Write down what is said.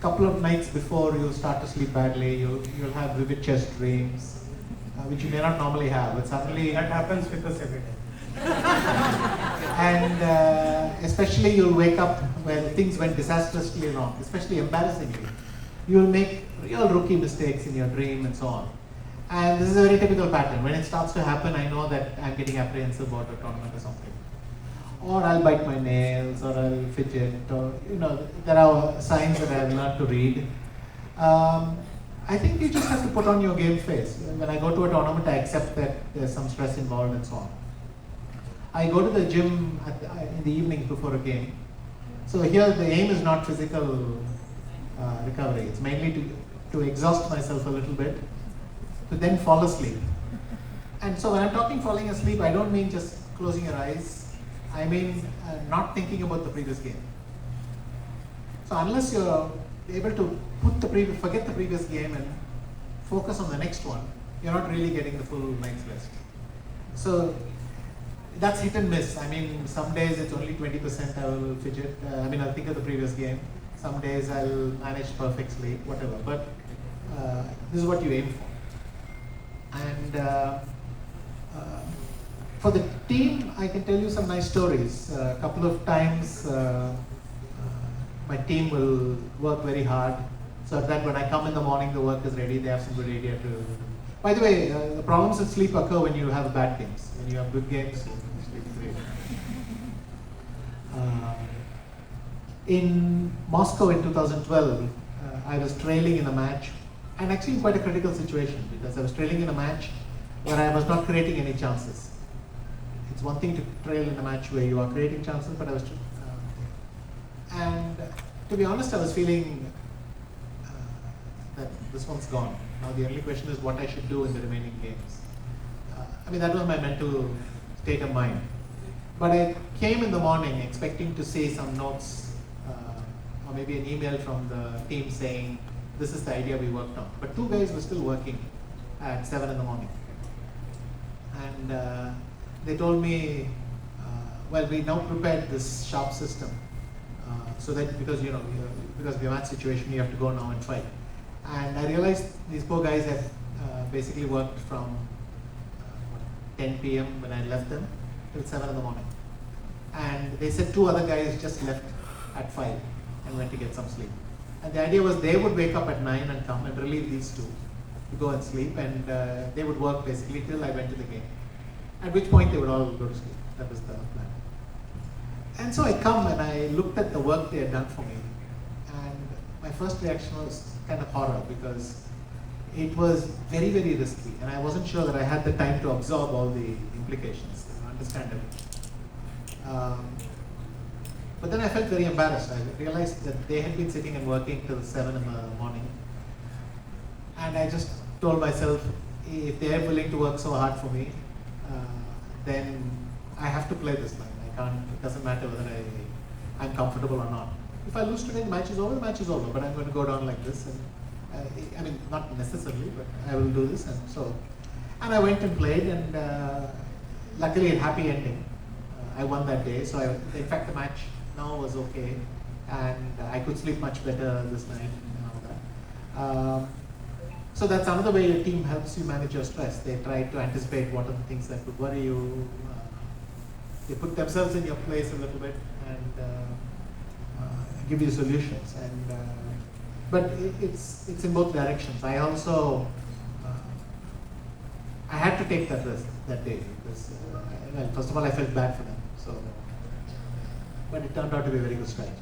couple of nights before you start to sleep badly, you'll have vivid chest dreams, which you may not normally have, but suddenly That happens with us every day. and especially you'll wake up when things went disastrously wrong, especially embarrassingly. You'll make real rookie mistakes in your dream and so on. And this is a very typical pattern. When it starts to happen, I know that I'm getting apprehensive about a tournament or something. Or I'll bite my nails, or I'll fidget, or there are signs that I've learned to read. I think you just have to put on your game face. When I go to a tournament, I accept that there's some stress involved and so on. I go to the gym in the evening before a game. So here the aim is not physical recovery. It's mainly to exhaust myself a little bit, to then fall asleep. And so when I'm talking falling asleep, I don't mean just closing your eyes. I mean not thinking about the previous game. So unless you're able to forget the previous game and focus on the next one, you're not really getting the full night's rest. So that's hit and miss. I mean, some days it's only 20% I will fidget. I'll think of the previous game. Some days I'll manage perfect sleep, whatever. But this is what you aim for. And for the team, I can tell you some nice stories. A couple of times, my team will work very hard, so that when I come in the morning, the work is ready. They have some good idea to. By the way, the problems with sleep occur when you have bad games. When you have good games, you sleep great. In Moscow in 2012, I was trailing in a match, and actually in quite a critical situation because I was trailing in a match where I was not creating any chances. It's one thing to trail in a match where you are creating chances, but I was. And to be honest, I was feeling that this one's gone. Now the only question is what I should do in the remaining games. That was my mental state of mind. But I came in the morning expecting to see some notes or maybe an email from the team saying, this is the idea we worked on. But two guys were still working at 7 in the morning. And they told me, we now prepared this sharp system. So that because of the match situation, you have to go now and fight. And I realized these poor guys had basically worked from 10 p.m. when I left them till 7 in the morning. And they said two other guys just left at 5 and went to get some sleep. And the idea was they would wake up at 9 and come and relieve these two to go and sleep, and they would work basically till I went to the game. At which point they would all go to sleep. That was the plan. And so I come and I looked at the work they had done for me, and my first reaction was kind of horror because it was very, very risky, and I wasn't sure that I had the time to absorb all the implications, understand it. But then I felt very embarrassed. I realized that they had been sitting and working till 7 in the morning, and I just told myself, if they are willing to work so hard for me, then I have to play this line. It doesn't matter whether I'm comfortable or not. If I lose today, the match is over, but I'm going to go down like this. And not necessarily, but I will do this. And I went and played, and luckily a happy ending. I won that day. So in fact, the match now was okay, and I could sleep much better this night and all that. So that's another way your team helps you manage your stress. They try to anticipate what are the things that could worry you. They put themselves in your place a little bit and give you solutions. But it's in both directions. I also I had to take that risk that day because first of all I felt bad for them. But it turned out to be a very good strategy.